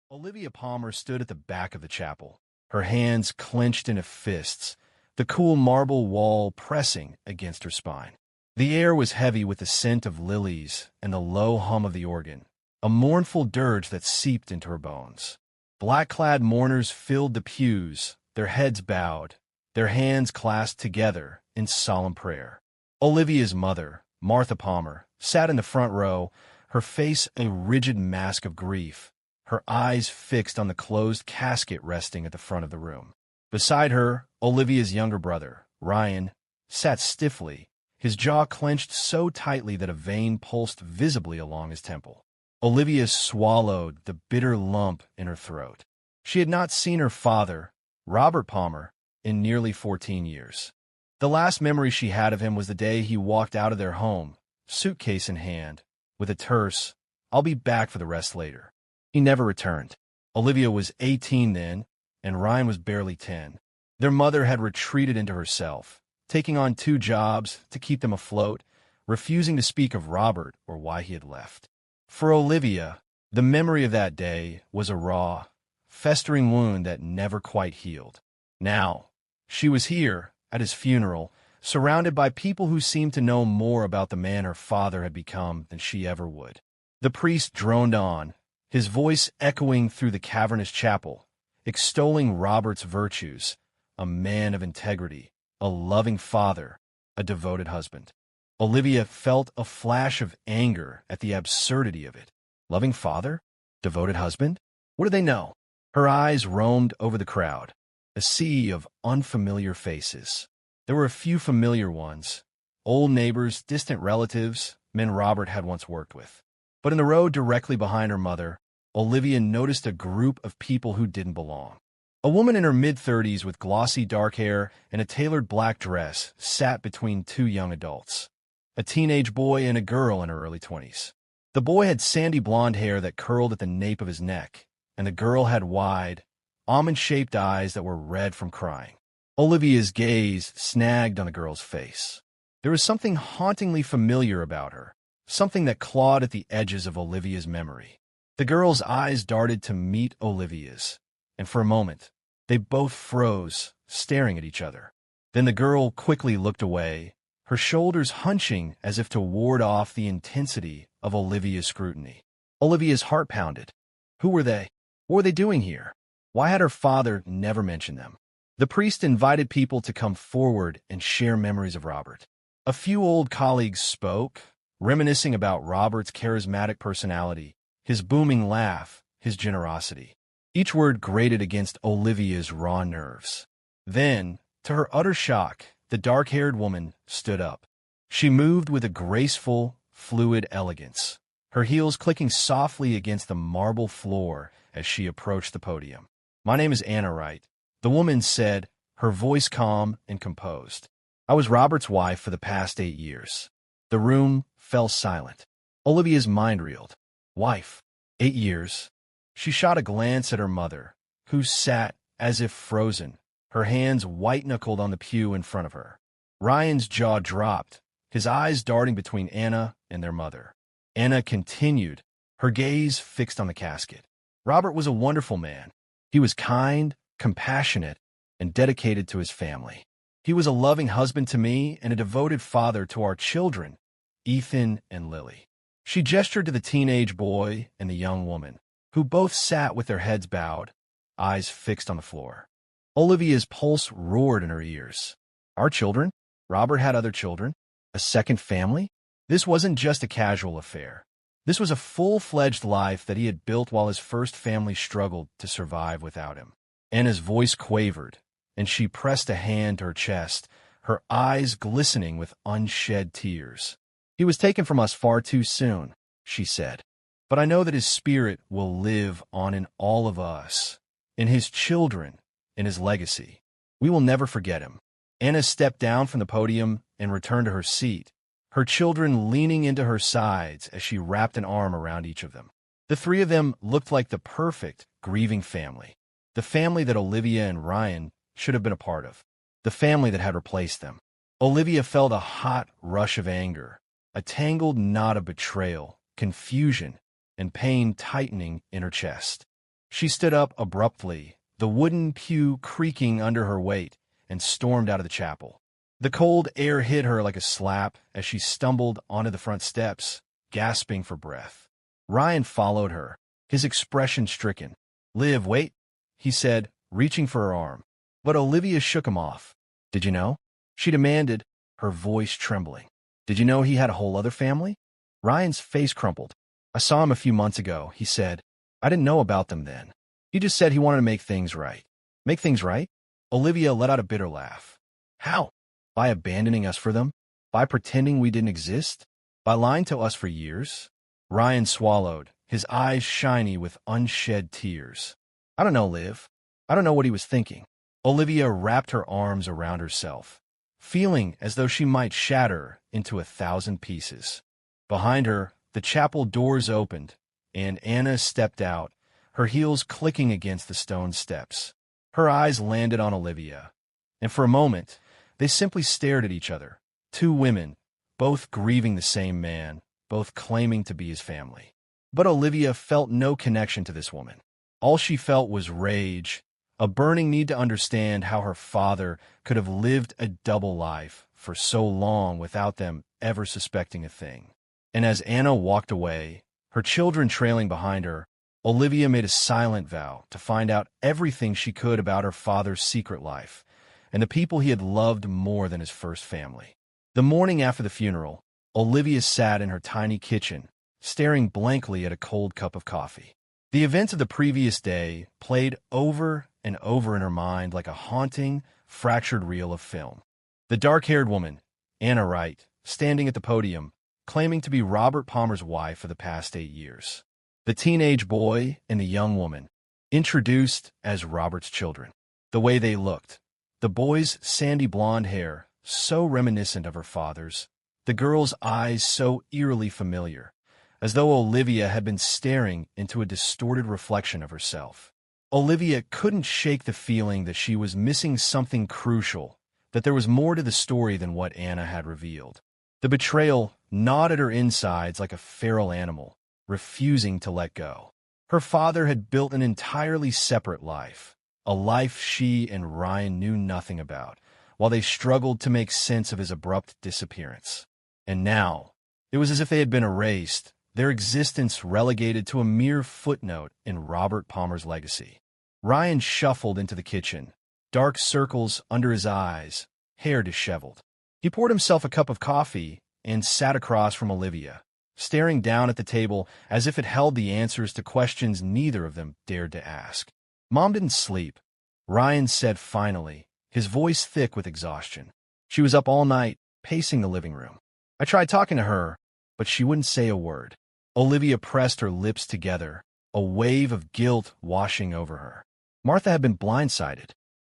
Olivia Palmer stood at the back of the chapel, her hands clenched into fists, the cool marble wall pressing against her spine. The air was heavy with the scent of lilies and the low hum of the organ, a mournful dirge that seeped into her bones. Black-clad mourners filled the pews, their heads bowed, their hands clasped together in solemn prayer. Olivia's mother, Martha Palmer, sat in the front row, her face a rigid mask of grief, her eyes fixed on the closed casket resting at the front of the room. Beside her, Olivia's younger brother, Ryan, sat stiffly, his jaw clenched so tightly that a vein pulsed visibly along his temple. Olivia swallowed the bitter lump in her throat. She had not seen her father, Robert Palmer, in nearly 14 years. The last memory she had of him was the day he walked out of their home, suitcase in hand, with a terse, "I'll be back for the rest later." He never returned. Olivia was 18 then, and Ryan was barely 10. Their mother had retreated into herself, taking on 2 jobs to keep them afloat, refusing to speak of Robert or why he had left. For Olivia, the memory of that day was a raw, festering wound that never quite healed. Now, she was here, at his funeral, surrounded by people who seemed to know more about the man her father had become than she ever would. The priest droned on, his voice echoing through the cavernous chapel, extolling Robert's virtues, a man of integrity, a loving father, a devoted husband. Olivia felt a flash of anger at the absurdity of it. Loving father? Devoted husband? What did they know? Her eyes roamed over the crowd, a sea of unfamiliar faces. There were a few familiar ones, old neighbors, distant relatives, men Robert had once worked with. But in the row directly behind her mother, Olivia noticed a group of people who didn't belong. A woman in her mid-30s with glossy dark hair and a tailored black dress sat between 2 young adults, a teenage boy and a girl in her early 20s. The boy had sandy blonde hair that curled at the nape of his neck, and the girl had wide, almond-shaped eyes that were red from crying. Olivia's gaze snagged on the girl's face. There was something hauntingly familiar about her, something that clawed at the edges of Olivia's memory. The girl's eyes darted to meet Olivia's, and for a moment, they both froze, staring at each other. Then the girl quickly looked away, her shoulders hunching as if to ward off the intensity of Olivia's scrutiny. Olivia's heart pounded. Who were they? What were they doing here? Why had her father never mentioned them? The priest invited people to come forward and share memories of Robert. A few old colleagues spoke, reminiscing about Robert's charismatic personality, his booming laugh, his generosity. Each word grated against Olivia's raw nerves. Then, to her utter shock, the dark-haired woman stood up. She moved with a graceful, fluid elegance, her heels clicking softly against the marble floor as she approached the podium. "My name is Anna Wright," the woman said, her voice calm and composed. "I was Robert's wife for the past 8 years." The room fell silent. Olivia's mind reeled. Wife. 8 years. She shot a glance at her mother, who sat as if frozen, her hands white-knuckled on the pew in front of her. Ryan's jaw dropped, his eyes darting between Anna and their mother. Anna continued, her gaze fixed on the casket. "Robert was a wonderful man. He was kind, compassionate, and dedicated to his family. He was a loving husband to me and a devoted father to our children, Ethan and Lily." She gestured to the teenage boy and the young woman, who both sat with their heads bowed, eyes fixed on the floor. Olivia's pulse roared in her ears. Our children? Robert had other children? A second family? This wasn't just a casual affair. This was a full-fledged life that he had built while his first family struggled to survive without him. Anna's voice quavered, and she pressed a hand to her chest, her eyes glistening with unshed tears. "He was taken from us far too soon," she said. "But I know that his spirit will live on in all of us, in his children, in his legacy. We will never forget him." Anna stepped down from the podium and returned to her seat, her children leaning into her sides as she wrapped an arm around each of them. The 3 of them looked like the perfect grieving family, the family that Olivia and Ryan should have been a part of, the family that had replaced them. Olivia felt a hot rush of anger, a tangled knot of betrayal, confusion, and pain tightening in her chest. She stood up abruptly, the wooden pew creaking under her weight, and stormed out of the chapel. The cold air hit her like a slap as she stumbled onto the front steps, gasping for breath. Ryan followed her, his expression stricken. "Liv, wait," he said, reaching for her arm. But Olivia shook him off. "Did you know?" she demanded, her voice trembling. "Did you know he had a whole other family?" Ryan's face crumpled. "I saw him a few months ago," he said. "I didn't know about them then. He just said he wanted to make things right." "Make things right?" Olivia let out a bitter laugh. "How? By abandoning us for them? By pretending we didn't exist? By lying to us for years?" Ryan swallowed, his eyes shiny with unshed tears. "I don't know, Liv. I don't know what he was thinking." Olivia wrapped her arms around herself, feeling as though she might shatter into 1,000 pieces. Behind her, the chapel doors opened, and Anna stepped out, her heels clicking against the stone steps. Her eyes landed on Olivia, and for a moment, they simply stared at each other. Two women, both grieving the same man, both claiming to be his family. But Olivia felt no connection to this woman. All she felt was rage, a burning need to understand how her father could have lived a double life for so long without them ever suspecting a thing. And as Anna walked away, her children trailing behind her, Olivia made a silent vow to find out everything she could about her father's secret life and the people he had loved more than his first family. The morning after the funeral, Olivia sat in her tiny kitchen, staring blankly at a cold cup of coffee. The events of the previous day played over and over in her mind like a haunting, fractured reel of film. The dark-haired woman, Anna Wright, standing at the podium, claiming to be Robert Palmer's wife for the past 8 years. The teenage boy and the young woman, introduced as Robert's children. The way they looked. The boy's sandy blonde hair, so reminiscent of her father's. The girl's eyes so eerily familiar, as though Olivia had been staring into a distorted reflection of herself. Olivia couldn't shake the feeling that she was missing something crucial, that there was more to the story than what Anna had revealed. The betrayal gnawed at her insides like a feral animal, refusing to let go. Her father had built an entirely separate life, a life she and Ryan knew nothing about, while they struggled to make sense of his abrupt disappearance. And now, it was as if they had been erased, their existence relegated to a mere footnote in Robert Palmer's legacy. Ryan shuffled into the kitchen, dark circles under his eyes, hair disheveled. He poured himself a cup of coffee and sat across from Olivia, staring down at the table as if it held the answers to questions neither of them dared to ask. "Mom didn't sleep," Ryan said finally, his voice thick with exhaustion. "She was up all night, pacing the living room. I tried talking to her, but she wouldn't say a word." Olivia pressed her lips together, a wave of guilt washing over her. Martha had been blindsided.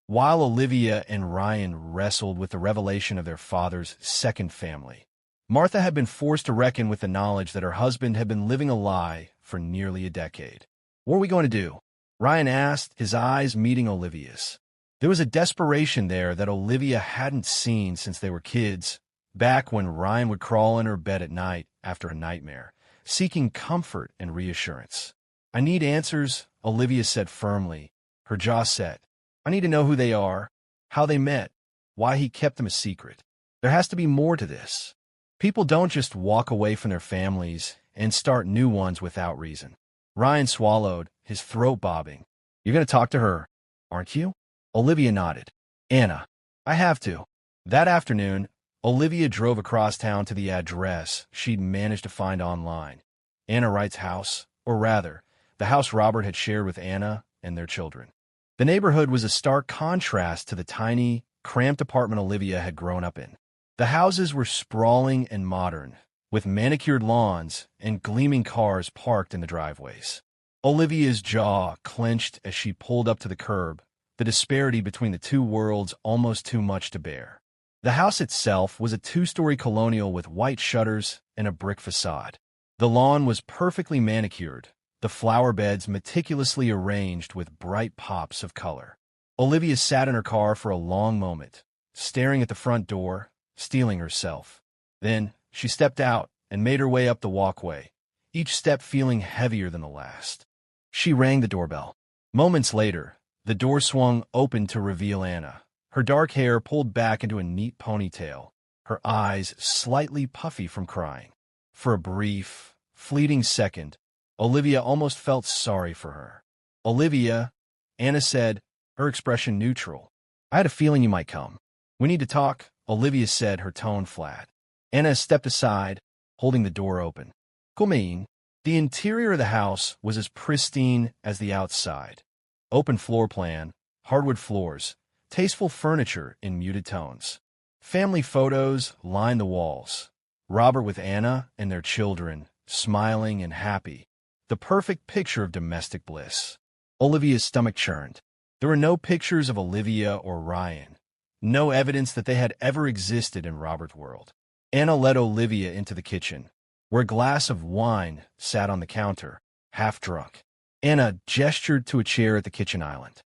While Olivia and Ryan wrestled with the revelation of their father's second family, Martha had been forced to reckon with the knowledge that her husband had been living a lie for nearly a decade. "What are we going to do?" Ryan asked, his eyes meeting Olivia's. There was a desperation there that Olivia hadn't seen since they were kids, back when Ryan would crawl in her bed at night after a nightmare, seeking comfort and reassurance. "I need answers," Olivia said firmly, her jaw set. "I need to know who they are, how they met, why he kept them a secret. There has to be more to this. People don't just walk away from their families and start new ones without reason." Ryan swallowed, his throat bobbing. "You're going to talk to her, aren't you?" Olivia nodded. "Anna, I have to." That afternoon, Olivia drove across town to the address she'd managed to find online. Anna Wright's house, or rather, the house Robert had shared with Anna and their children. The neighborhood was a stark contrast to the tiny, cramped apartment Olivia had grown up in. The houses were sprawling and modern, with manicured lawns and gleaming cars parked in the driveways. Olivia's jaw clenched as she pulled up to the curb, the disparity between the two worlds almost too much to bear. The house itself was a 2-story colonial with white shutters and a brick facade. The lawn was perfectly manicured, the flower beds meticulously arranged with bright pops of color. Olivia sat in her car for a long moment, staring at the front door, steeling herself. Then she stepped out and made her way up the walkway, each step feeling heavier than the last. She rang the doorbell. Moments later, the door swung open to reveal Anna, her dark hair pulled back into a neat ponytail, her eyes slightly puffy from crying. For a brief, fleeting second, Olivia almost felt sorry for her. "Olivia," Anna said, her expression neutral. "I had a feeling you might come." "We need to talk," Olivia said, her tone flat. Anna stepped aside, holding the door open. "Come in." The interior of the house was as pristine as the outside. Open floor plan, hardwood floors, tasteful furniture in muted tones. Family photos lined the walls. Robert with Anna and their children, smiling and happy. The perfect picture of domestic bliss. Olivia's stomach churned. There were no pictures of Olivia or Ryan. No evidence that they had ever existed in Robert's world. Anna led Olivia into the kitchen, where a glass of wine sat on the counter, half drunk. Anna gestured to a chair at the kitchen island.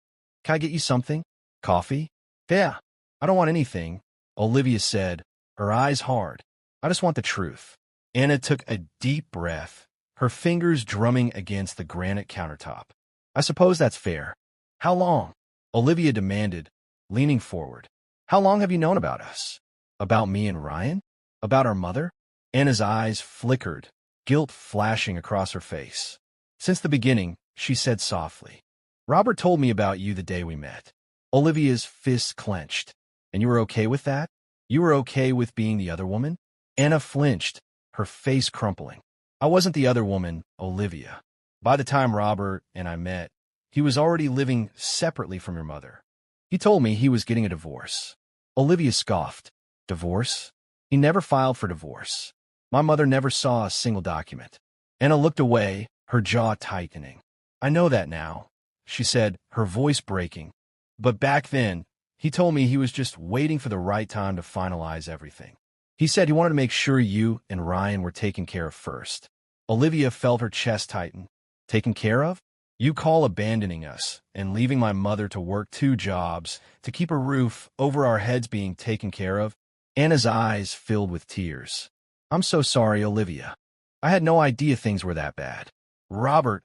"Can I get you something? Coffee?" "Yeah, I don't want anything," Olivia said, her eyes hard. "I just want the truth." Anna took a deep breath, her fingers drumming against the granite countertop. "I suppose that's fair." "How long?" Olivia demanded, leaning forward. "How long have you known about us?" "About me and Ryan? About our mother?" Anna's eyes flickered, guilt flashing across her face. "Since the beginning," she said softly. "Robert told me about you the day we met." Olivia's fists clenched. "And you were okay with that? You were okay with being the other woman?" Anna flinched, her face crumpling. "I wasn't the other woman, Olivia. By the time Robert and I met, he was already living separately from your mother. He told me he was getting a divorce." Olivia scoffed. "Divorce? He never filed for divorce. My mother never saw a single document." Anna looked away, her jaw tightening. "I know that now," she said, her voice breaking. "But back then, he told me he was just waiting for the right time to finalize everything. He said he wanted to make sure you and Ryan were taken care of first." Olivia felt her chest tighten. "Taken care of? You call abandoning us and leaving my mother to work 2 jobs to keep a roof over our heads being taken care of?" Anna's eyes filled with tears. "I'm so sorry, Olivia. I had no idea things were that bad. Robert,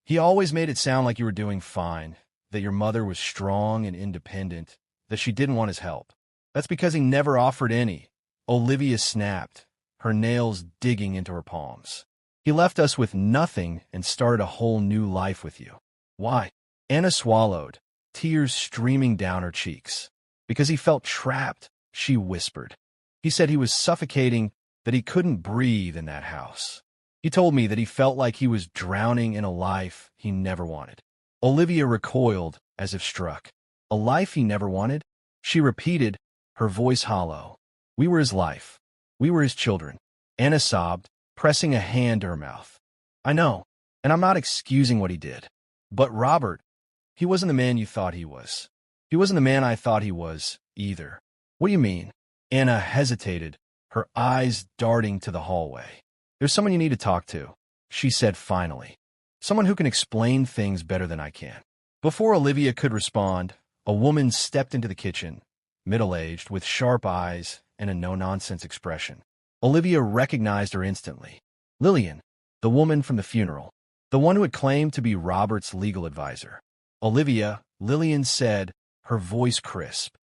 he always made it sound like you were doing fine, that your mother was strong and independent, that she didn't want his help. That's because he never offered any." Olivia snapped, her nails digging into her palms. "He left us with nothing and started a whole new life with you." "Why?" Anna swallowed, tears streaming down her cheeks. "Because he felt trapped," she whispered. "He said he was suffocating, that he couldn't breathe in that house. He told me that he felt like he was drowning in a life he never wanted." Olivia recoiled as if struck. "A life he never wanted?" She repeated, her voice hollow. "We were his life. We were his children." Anna sobbed, pressing a hand to her mouth. "I know, and I'm not excusing what he did. But Robert, he wasn't the man you thought he was. He wasn't the man I thought he was, either." "What do you mean?" Anna hesitated, her eyes darting to the hallway. "There's someone you need to talk to," she said finally. "Someone who can explain things better than I can." Before Olivia could respond, a woman stepped into the kitchen, middle-aged, with sharp eyes and a no-nonsense expression. Olivia recognized her instantly. Lillian, the woman from the funeral, the one who had claimed to be Robert's legal advisor. "Olivia," Lillian said, her voice crisp.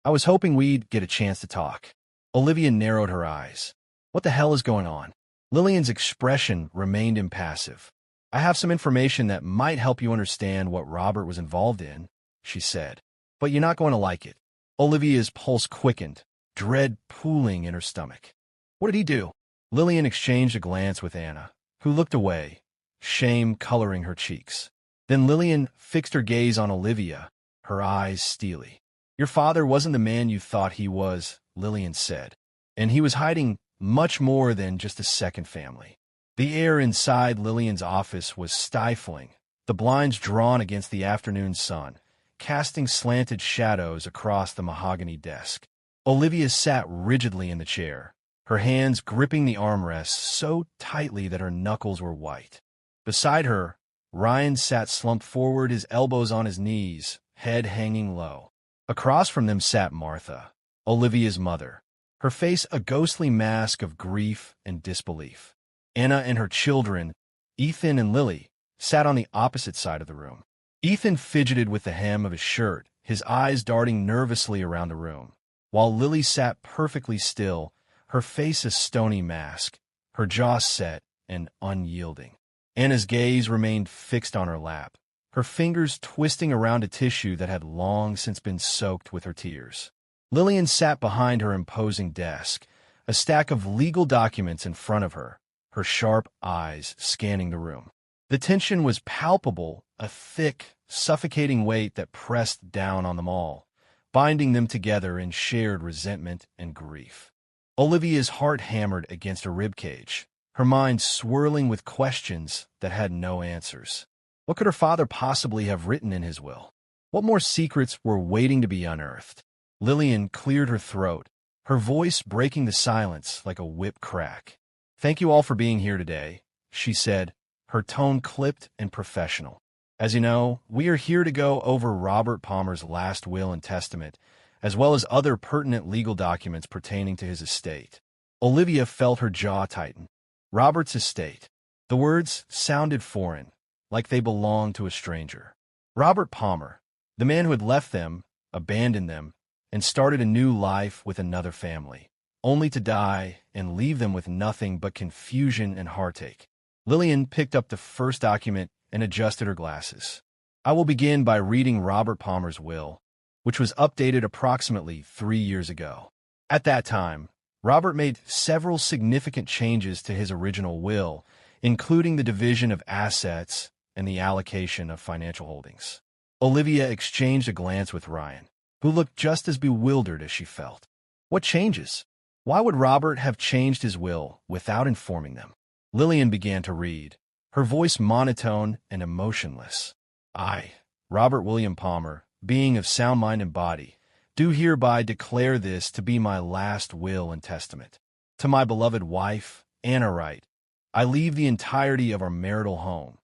"I was hoping we'd get a chance to talk." Olivia narrowed her eyes. "What the hell is going on?" Lillian's expression remained impassive. "I have some information that might help you understand what Robert was involved in," she said. "But you're not going to like it." Olivia's pulse quickened, dread pooling in her stomach. "What did he do?" Lillian exchanged a glance with Anna, who looked away, shame coloring her cheeks. Then Lillian fixed her gaze on Olivia, her eyes steely. "Your father wasn't the man you thought he was," Lillian said, "and he was hiding much more than just a second family." The air inside Lillian's office was stifling, the blinds drawn against the afternoon sun, casting slanted shadows across the mahogany desk. Olivia sat rigidly in the chair, her hands gripping the armrests so tightly that her knuckles were white. Beside her, Ryan sat slumped forward, his elbows on his knees, head hanging low. Across from them sat Martha, Olivia's mother, her face a ghostly mask of grief and disbelief. Anna and her children, Ethan and Lily, sat on the opposite side of the room. Ethan fidgeted with the hem of his shirt, his eyes darting nervously around the room, while Lily sat perfectly still, her face a stony mask, her jaw set and unyielding. Anna's gaze remained fixed on her lap, her fingers twisting around a tissue that had long since been soaked with her tears. Lillian sat behind her imposing desk, a stack of legal documents in front of her, her sharp eyes scanning the room. The tension was palpable, a thick, suffocating weight that pressed down on them all, binding them together in shared resentment and grief. Olivia's heart hammered against her ribcage, her mind swirling with questions that had no answers. What could her father possibly have written in his will? What more secrets were waiting to be unearthed? Lillian cleared her throat, her voice breaking the silence like a whip crack. "Thank you all for being here today," she said, her tone clipped and professional. "As you know, we are here to go over Robert Palmer's last will and testament, as well as other pertinent legal documents pertaining to his estate." Olivia felt her jaw tighten. Robert's estate. The words sounded foreign, like they belonged to a stranger. Robert Palmer, the man who had left them, abandoned them, and started a new life with another family, only to die and leave them with nothing but confusion and heartache. Lillian picked up the first document and adjusted her glasses. "I will begin by reading Robert Palmer's will, which was updated approximately 3 years ago. At that time, Robert made several significant changes to his original will, including the division of assets and the allocation of financial holdings." Olivia exchanged a glance with Ryan, who looked just as bewildered as she felt. What changes? Why would Robert have changed his will without informing them? Lillian began to read, her voice monotone and emotionless. "I, Robert William Palmer, being of sound mind and body, do hereby declare this to be my last will and testament. To my beloved wife, Anna Wright, I leave the entirety of our marital home,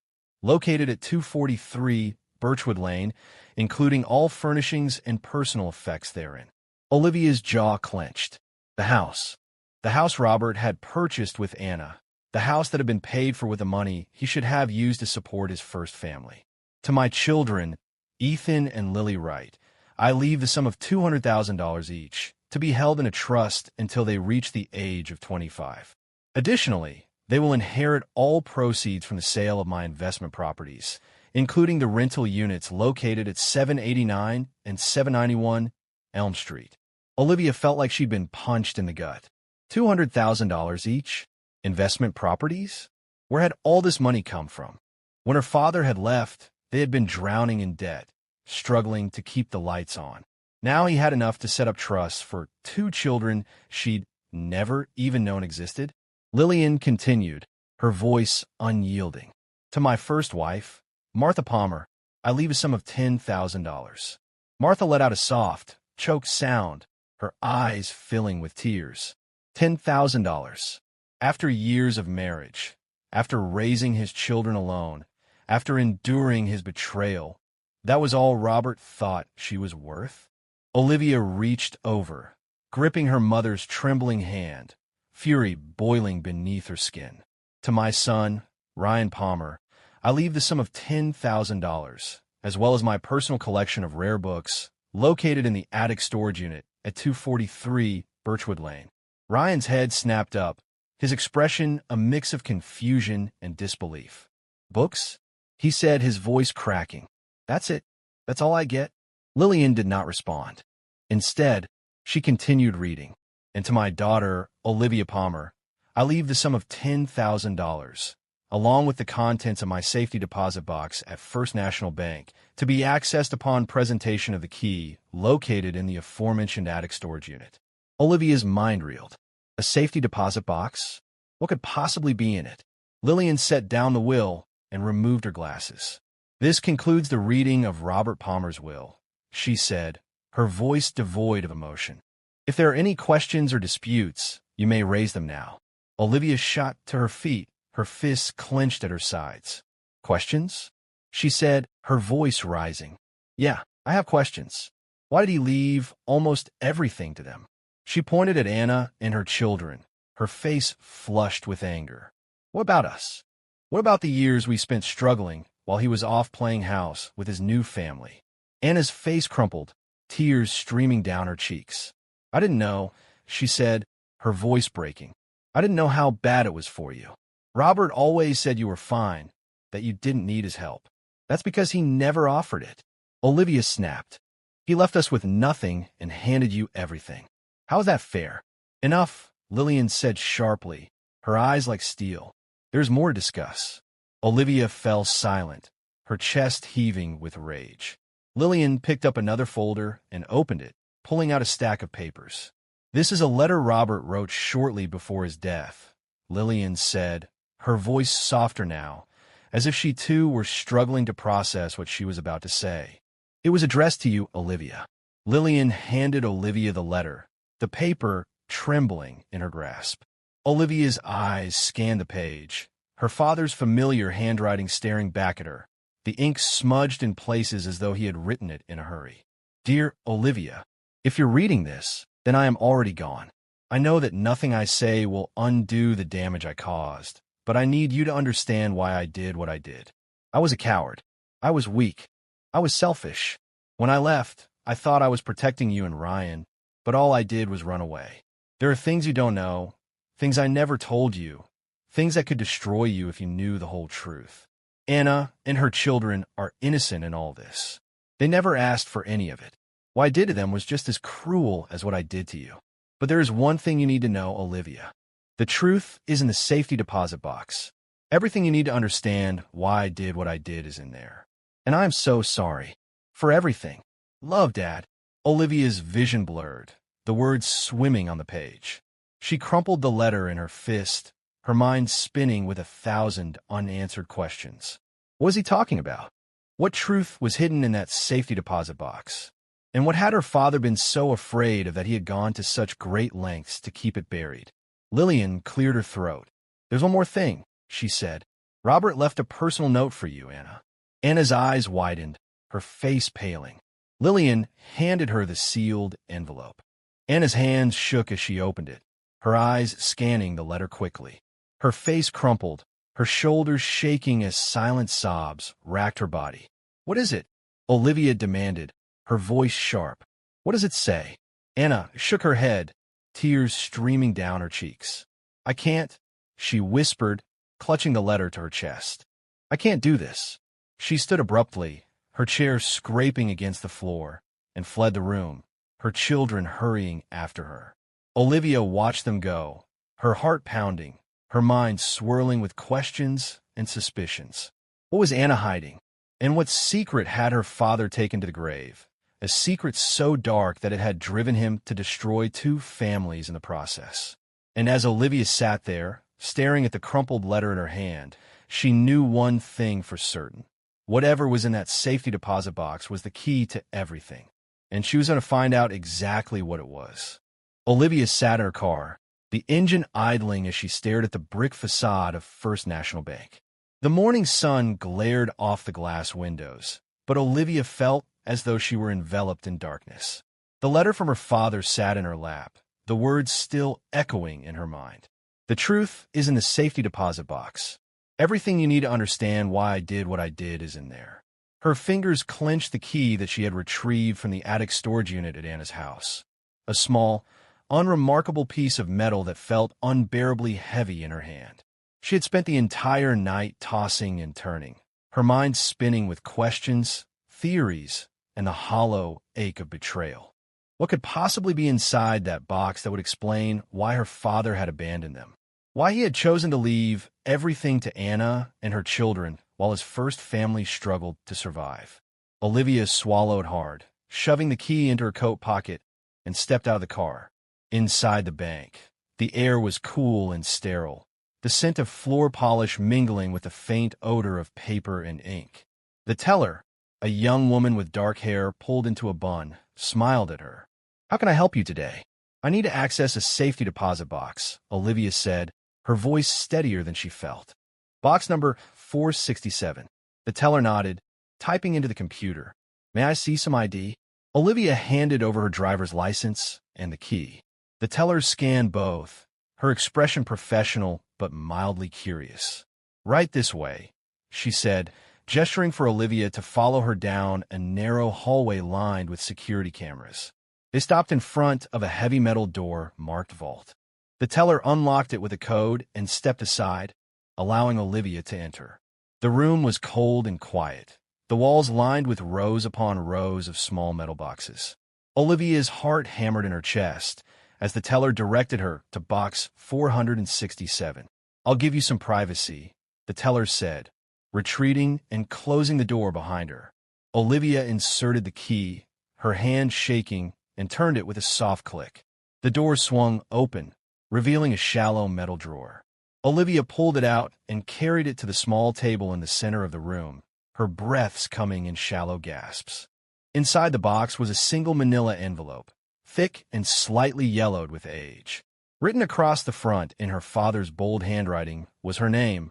located at 243 Birchwood Lane, including all furnishings and personal effects therein." Olivia's jaw clenched. The house. The house Robert had purchased with Anna. The house that had been paid for with the money he should have used to support his first family. "To my children, Ethan and Lily Wright, I leave the sum of $200,000 each, to be held in a trust until they reach the age of 25. Additionally, they will inherit all proceeds from the sale of my investment properties, including the rental units located at 789 and 791 Elm Street." Olivia felt like she'd been punched in the gut. $200,000 each? Investment properties? Where had all this money come from? When her father had left, they had been drowning in debt, struggling to keep the lights on. Now he had enough to set up trusts for 2 children she'd never even known existed. Lillian continued, her voice unyielding. "To my first wife, Martha Palmer, I leave a sum of $10,000. Martha let out a soft, choked sound, her eyes filling with tears. $10,000. After years of marriage, after raising his children alone, after enduring his betrayal, that was all Robert thought she was worth?" Olivia reached over, gripping her mother's trembling hand, fury boiling beneath her skin. "To my son, Ryan Palmer, I leave the sum of $10,000, as well as my personal collection of rare books, located in the attic storage unit at 243 Birchwood Lane." Ryan's head snapped up, his expression a mix of confusion and disbelief. "Books?" he said, his voice cracking. "That's it? That's all I get?" Lillian did not respond. Instead, she continued reading. "And to my daughter, Olivia Palmer, I leave the sum of $10,000, along with the contents of my safety deposit box at First National Bank, to be accessed upon presentation of the key located in the aforementioned attic storage unit." Olivia's mind reeled. A safety deposit box? What could possibly be in it? Lillian set down the will and removed her glasses. "This concludes the reading of Robert Palmer's will," she said, her voice devoid of emotion. "If there are any questions or disputes, you may raise them now." Olivia shot to her feet, her fists clenched at her sides. "Questions?" she said, her voice rising. "Yeah, I have questions. Why did he leave almost everything to them?" She pointed at Anna and her children, her face flushed with anger. "What about us? What about the years we spent struggling while he was off playing house with his new family. Anna's face crumpled, tears streaming down her cheeks. "I didn't know," she said, her voice breaking. "I didn't know how bad it was for you. Robert always said you were fine, that you didn't need his help. That's because he never offered it." Olivia snapped. "He left us with nothing and handed you everything. How is that fair?" "Enough," Lillian said sharply, her eyes like steel. "There's more to discuss." Olivia fell silent, her chest heaving with rage. Lillian picked up another folder and opened it, pulling out a stack of papers. "This is a letter Robert wrote shortly before his death," Lillian said, her voice softer now, as if she too were struggling to process what she was about to say. "It was addressed to you, Olivia." Lillian handed Olivia the letter, the paper trembling in her grasp. Olivia's eyes scanned the page, her father's familiar handwriting staring back at her, the ink smudged in places as though he had written it in a hurry. "Dear Olivia, if you're reading this, then I am already gone. I know that nothing I say will undo the damage I caused, but I need you to understand why I did what I did. I was a coward. I was weak. I was selfish. When I left, I thought I was protecting you and Ryan, but all I did was run away. There are things you don't know, things I never told you, things that could destroy you if you knew the whole truth. Anna and her children are innocent in all this. They never asked for any of it. What I did to them was just as cruel as what I did to you. But there is one thing you need to know, Olivia. The truth is in the safety deposit box. Everything you need to understand why I did what I did is in there. And I'm so sorry. For everything. Love, Dad." Olivia's vision blurred, the words swimming on the page. She crumpled the letter in her fist, her mind spinning with 1,000 unanswered questions. What was he talking about? What truth was hidden in that safety deposit box? And what had her father been so afraid of that he had gone to such great lengths to keep it buried? Lillian cleared her throat. "There's one more thing," she said. "Robert left a personal note for you, Anna." Anna's eyes widened, her face paling. Lillian handed her the sealed envelope. Anna's hands shook as she opened it, her eyes scanning the letter quickly. Her face crumpled, her shoulders shaking as silent sobs racked her body. "What is it?" Olivia demanded, her voice sharp. "What does it say?" Anna shook her head, tears streaming down her cheeks. "I can't," she whispered, clutching the letter to her chest. "I can't do this." She stood abruptly, her chair scraping against the floor, and fled the room, her children hurrying after her. Olivia watched them go, her heart pounding, her mind swirling with questions and suspicions. What was Anna hiding? And what secret had her father taken to the grave? A secret so dark that it had driven him to destroy 2 families in the process. And as Olivia sat there, staring at the crumpled letter in her hand, she knew one thing for certain. Whatever was in that safety deposit box was the key to everything, and she was going to find out exactly what it was. Olivia sat in her car, the engine idling as she stared at the brick facade of First National Bank. The morning sun glared off the glass windows, but Olivia felt as though she were enveloped in darkness. The letter from her father sat in her lap, the words still echoing in her mind. "The truth is in the safety deposit box. Everything you need to understand why I did what I did is in there." Her fingers clenched the key that she had retrieved from the attic storage unit at Anna's house. A small, unremarkable piece of metal that felt unbearably heavy in her hand. She had spent the entire night tossing and turning, her mind spinning with questions, theories, and the hollow ache of betrayal. What could possibly be inside that box that would explain why her father had abandoned them? Why he had chosen to leave everything to Anna and her children while his first family struggled to survive. Olivia swallowed hard, shoving the key into her coat pocket, and stepped out of the car. Inside the bank, the air was cool and sterile, the scent of floor polish mingling with the faint odor of paper and ink. The teller, a young woman with dark hair pulled into a bun, smiled at her. "How can I help you today?" "I need to access a safety deposit box," Olivia said, her voice steadier than she felt. "Box number 467. The teller nodded, typing into the computer. "May I see some ID?" Olivia handed over her driver's license and the key. The teller scanned both, her expression professional but mildly curious. "Right this way," she said, gesturing for Olivia to follow her down a narrow hallway lined with security cameras. They stopped in front of a heavy metal door marked Vault. The teller unlocked it with a code and stepped aside, allowing Olivia to enter. The room was cold and quiet, the walls lined with rows upon rows of small metal boxes. Olivia's heart hammered in her chest as the teller directed her to box 467. "I'll give you some privacy," the teller said, retreating and closing the door behind her. Olivia inserted the key, her hand shaking, and turned it with a soft click. The door swung open, revealing a shallow metal drawer. Olivia pulled it out and carried it to the small table in the center of the room, her breaths coming in shallow gasps. Inside the box was a single manila envelope, thick and slightly yellowed with age. Written across the front in her father's bold handwriting was her name,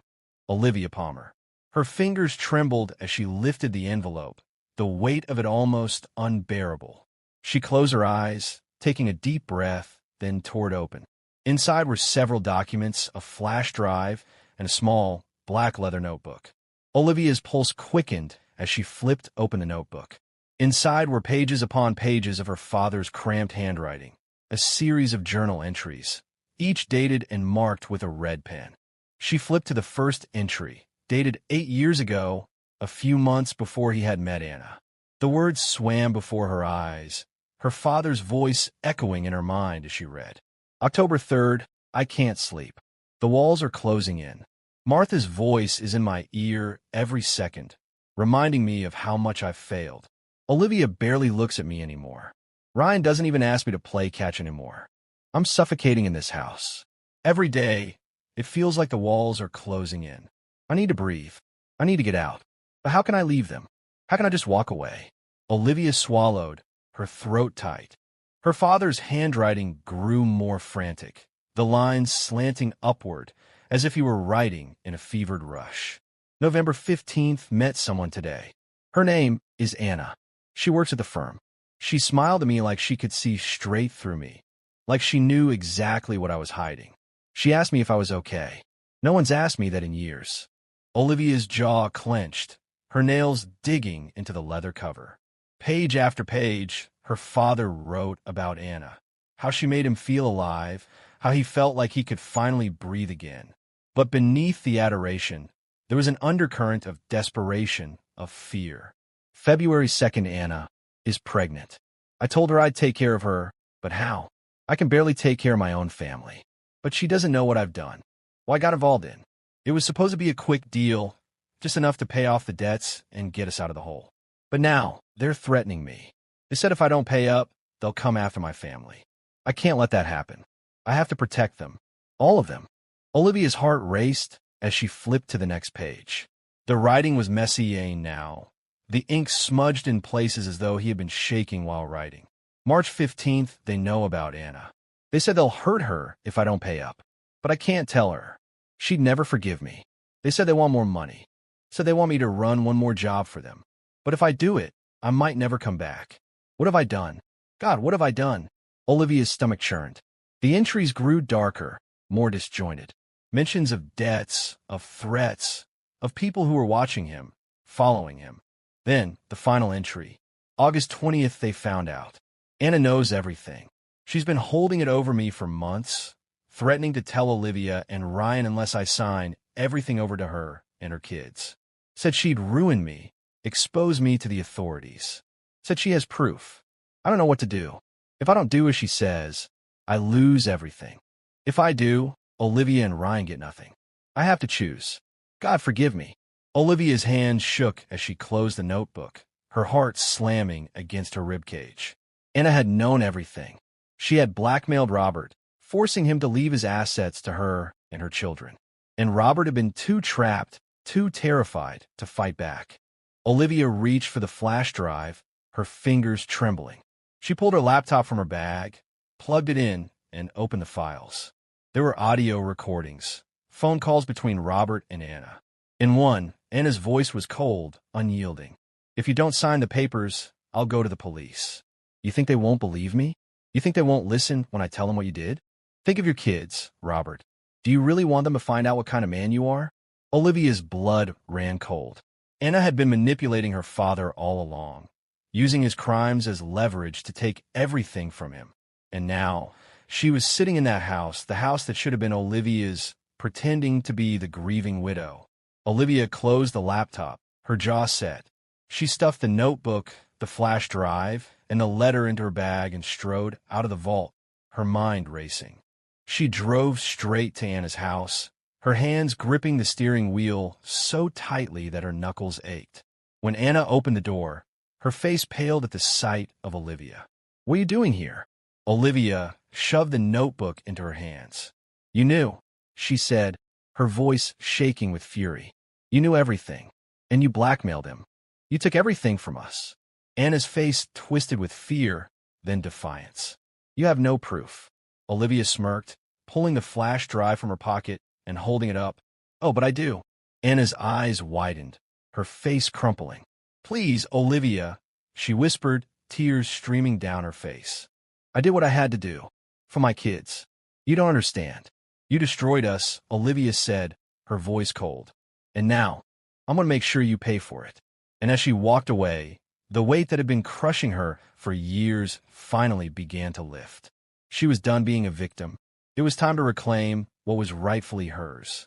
Olivia Palmer. Her fingers trembled as she lifted the envelope, the weight of it almost unbearable. She closed her eyes, taking a deep breath, then tore it open. Inside were several documents, a flash drive, and a small, black leather notebook. Olivia's pulse quickened as she flipped open the notebook. Inside were pages upon pages of her father's cramped handwriting, a series of journal entries, each dated and marked with a red pen. She flipped to the first entry, dated 8 years ago, a few months before he had met Anna. The words swam before her eyes, her father's voice echoing in her mind as she read. October 3rd, I can't sleep. The walls are closing in. Martha's voice is in my ear every second, reminding me of how much I've failed. Olivia barely looks at me anymore. Ryan doesn't even ask me to play catch anymore. I'm suffocating in this house. Every day, it feels like the walls are closing in. I need to breathe. I need to get out. But how can I leave them? How can I just walk away? Olivia swallowed, her throat tight. Her father's handwriting grew more frantic, the lines slanting upward as if he were writing in a fevered rush. November 15th, met someone today. Her name is Anna. She works at the firm. She smiled at me like she could see straight through me, like she knew exactly what I was hiding. She asked me if I was okay. No one's asked me that in years. Olivia's jaw clenched, her nails digging into the leather cover. Page after page, her father wrote about Anna, how she made him feel alive, how he felt like he could finally breathe again. But beneath the adoration, there was an undercurrent of desperation, of fear. February 2nd, Anna is pregnant. I told her I'd take care of her, but how? I can barely take care of my own family. But she doesn't know what I've done. Well, I got involved in. It was supposed to be a quick deal, just enough to pay off the debts and get us out of the hole. But now, they're threatening me. They said if I don't pay up, they'll come after my family. I can't let that happen. I have to protect them. All of them. Olivia's heart raced as she flipped to the next page. The writing was messy now. The ink smudged in places as though he had been shaking while writing. March 15th, they know about Anna. They said they'll hurt her if I don't pay up. But I can't tell her. She'd never forgive me. They said they want more money. Said they want me to run one more job for them. But if I do it, I might never come back. What have I done? God, what have I done? Olivia's stomach churned. The entries grew darker, more disjointed. Mentions of debts, of threats, of people who were watching him, following him. Then, the final entry. August 20th, they found out. Anna knows everything. She's been holding it over me for months, threatening to tell Olivia and Ryan unless I sign everything over to her and her kids. Said she'd ruin me, expose me to the authorities. Said she has proof. I don't know what to do. If I don't do as she says, I lose everything. If I do, Olivia and Ryan get nothing. I have to choose. God forgive me. Olivia's hands shook as she closed the notebook, her heart slamming against her ribcage. Anna had known everything. She had blackmailed Robert, forcing him to leave his assets to her and her children. And Robert had been too trapped, too terrified to fight back. Olivia reached for the flash drive, her fingers trembling. She pulled her laptop from her bag, plugged it in, and opened the files. There were audio recordings, phone calls between Robert and Anna. In one, Anna's voice was cold, unyielding. If you don't sign the papers, I'll go to the police. You think they won't believe me? You think they won't listen when I tell them what you did? Think of your kids, Robert. Do you really want them to find out what kind of man you are? Olivia's blood ran cold. Anna had been manipulating her father all along, using his crimes as leverage to take everything from him. And now, she was sitting in that house, the house that should have been Olivia's, pretending to be the grieving widow. Olivia closed the laptop, her jaw set. She stuffed the notebook, the flash drive, and the letter into her bag and strode out of the vault, her mind racing. She drove straight to Anna's house, her hands gripping the steering wheel so tightly that her knuckles ached. When Anna opened the door, her face paled at the sight of Olivia. "What are you doing here?" Olivia shoved the notebook into her hands. "You knew," she said, her voice shaking with fury. "You knew everything, and you blackmailed him. You took everything from us." Anna's face twisted with fear, then defiance. "You have no proof." Olivia smirked, pulling the flash drive from her pocket and holding it up. "Oh, but I do." Anna's eyes widened, her face crumpling. "Please, Olivia," she whispered, tears streaming down her face. "I did what I had to do. For my kids. You don't understand. You destroyed us," Olivia said, her voice cold. "And now, I'm going to make sure you pay for it." And as she walked away, the weight that had been crushing her for years finally began to lift. She was done being a victim. It was time to reclaim what was rightfully hers.